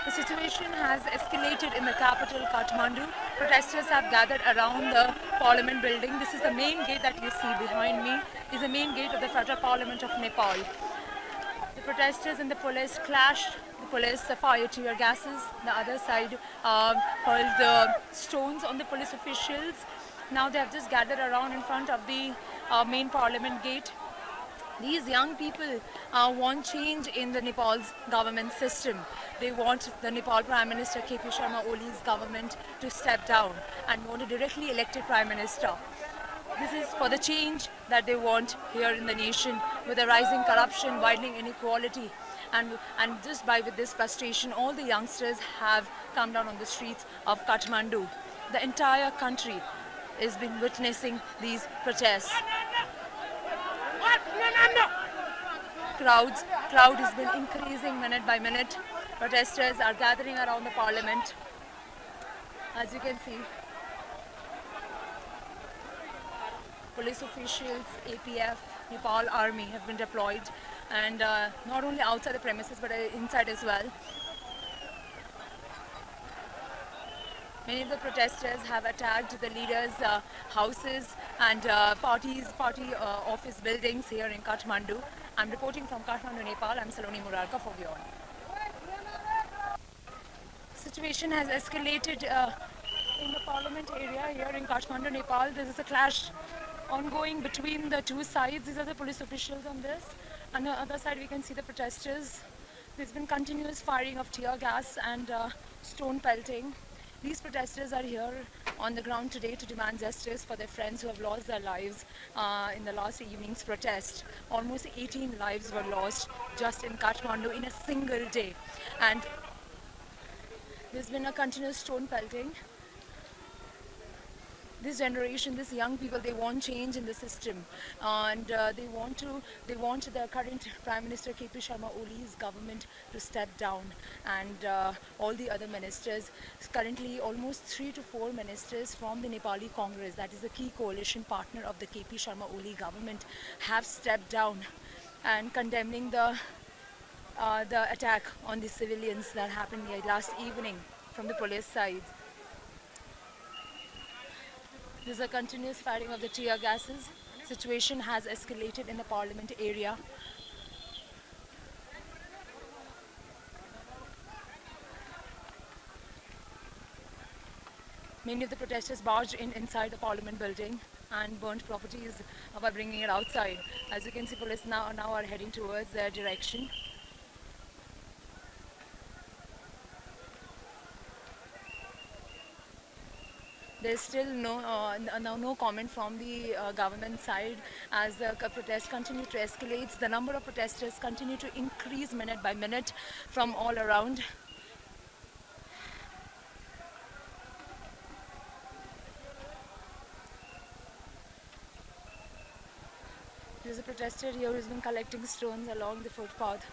The situation has escalated in the capital, Kathmandu. Protesters have gathered around the parliament building. This is the main gate that you see behind me, is the main gate of the Federal Parliament of Nepal. The protesters and the police clashed. The police fired tear gases. The other side hurled stones on the police officials. Now they have just gathered around in front of the main parliament gate. These young people want change in the Nepal's government system. They want the Nepal Prime Minister KP Sharma Oli's government to step down and want a directly elected Prime Minister. This is for the change that they want here in the nation, with the rising corruption, widening inequality, and just with this frustration, all the youngsters have come down on the streets of Kathmandu. The entire country has been witnessing these protests. Crowd has been increasing minute by minute. Protesters are gathering around the parliament. As you can see, police officials, APF, Nepal army have been deployed, and not only outside the premises but inside as well. Many of the protesters have attacked the leaders' houses and party office buildings here in Kathmandu. I'm reporting from Kathmandu, Nepal. I'm Saloni Murarka for WION. Situation has escalated in the parliament area here in Kathmandu, Nepal. There is a clash ongoing between the two sides. These are the police officials on this. On the other side, we can see the protesters. There's been continuous firing of tear gas and stone pelting. These protesters are here on the ground today to demand justice for their friends who have lost their lives in the last evening's protest. Almost 18 lives were lost just in Kathmandu in a single day. And there's been a continuous stone pelting. This generation, these young people, they want change in the system, and they want the current Prime Minister KP Sharma Oli's government to step down, and all the other ministers. Currently, almost 3 to 4 ministers from the Nepali Congress, that is the key coalition partner of the KP Sharma Oli government, have stepped down and condemning the attack on the civilians that happened last evening from the police side. There's a continuous firing of the tear gases. Situation has escalated in the parliament area. Many of the protesters barged inside the parliament building and burnt properties by bringing it outside. As you can see, police now are heading towards their direction. There's still no comment from the government side as the protests continue to escalate. The number of protesters continue to increase minute by minute from all around. There's a protester here who's been collecting stones along the footpath.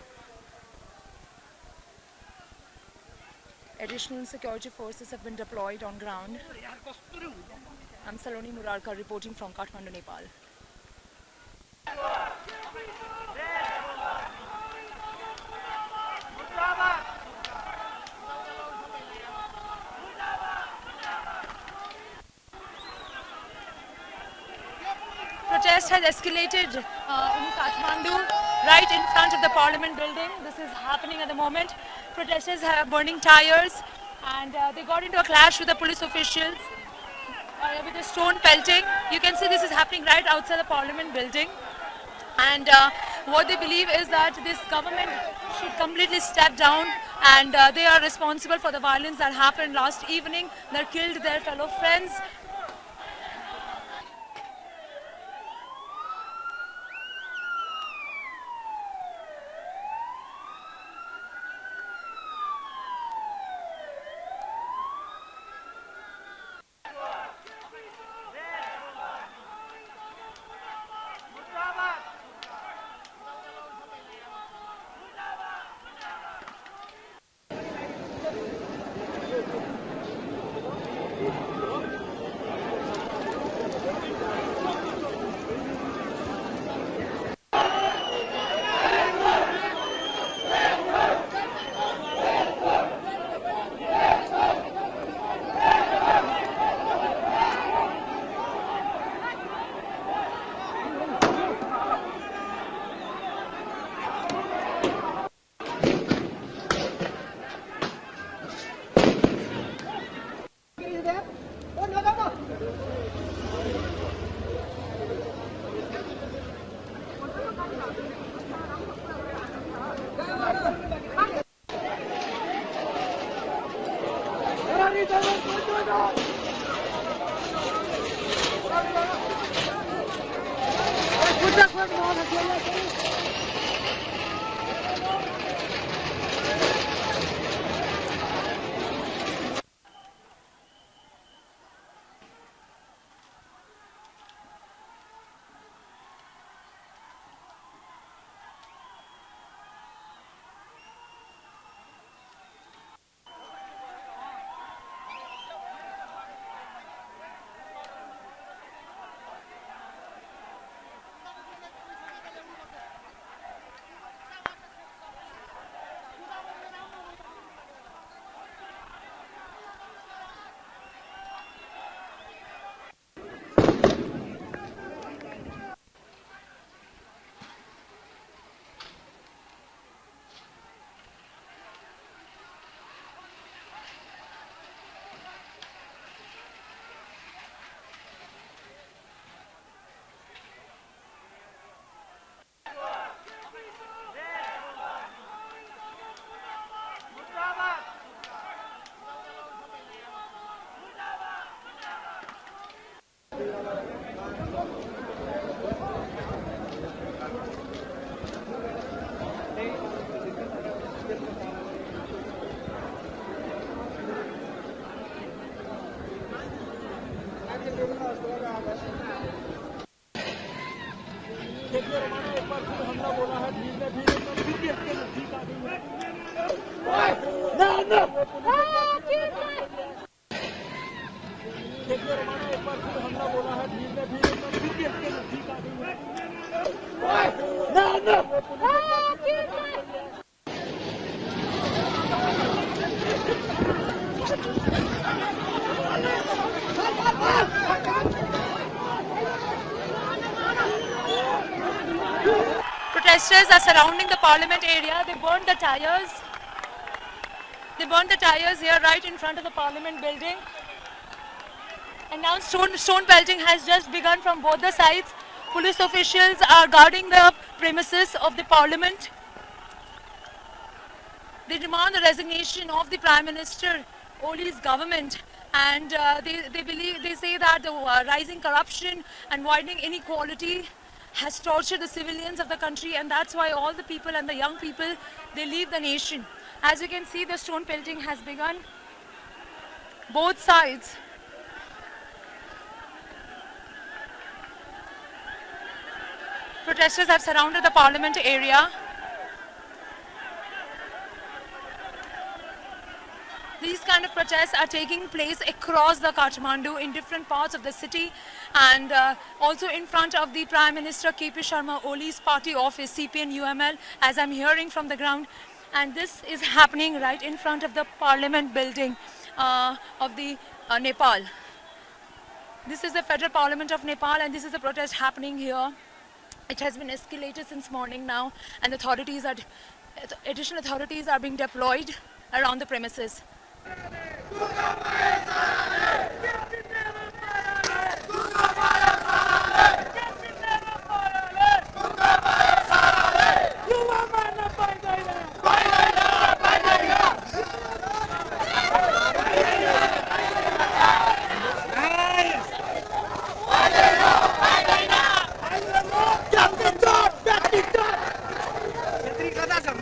Additional security forces have been deployed on ground. I'm Saloni Murarka reporting from Kathmandu, Nepal. Protest has escalated in Kathmandu, right in front of the parliament building. This is happening at the moment. Protesters are burning tires, and they got into a clash with the police officials with the stone pelting. You can see this is happening right outside the parliament building. And what they believe is that this government should completely step down, and they are responsible for the violence that happened last evening. They killed their fellow friends. देखिए रोमाना एक बार फिर हमला बोला है भीड़ में भीड़ एकदम फिर देखते हैं नजदीक आ गई है। देखिए रोमाना एक बार फिर हमला बोला है भीड़ में भीड़ एकदम फिर देखते हैं नजदीक आ गई है। Protesters are surrounding the parliament area. They burned the tires. They burned the tires here right in front of the parliament building. And now stone pelting has just begun from both the sides. Police officials are guarding the premises of the parliament. They demand the resignation of the Prime Minister Oli's government, and they say that the rising corruption and widening inequality has tortured the civilians of the country, and that's why all the people and the young people, they leave the nation. As you can see, the stone pelting has begun. Both sides. Protesters have surrounded the parliament area. These kind of protests are taking place across the Kathmandu in different parts of the city, and also in front of the Prime Minister KP Sharma Oli's party office, CPN UML, as I'm hearing from the ground. And this is happening right in front of the parliament building of the Nepal. This is the Federal Parliament of Nepal, and this is a protest happening here. It has been escalated since morning now, and additional authorities are being deployed around the premises.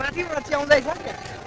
माथि च्याउँदैछ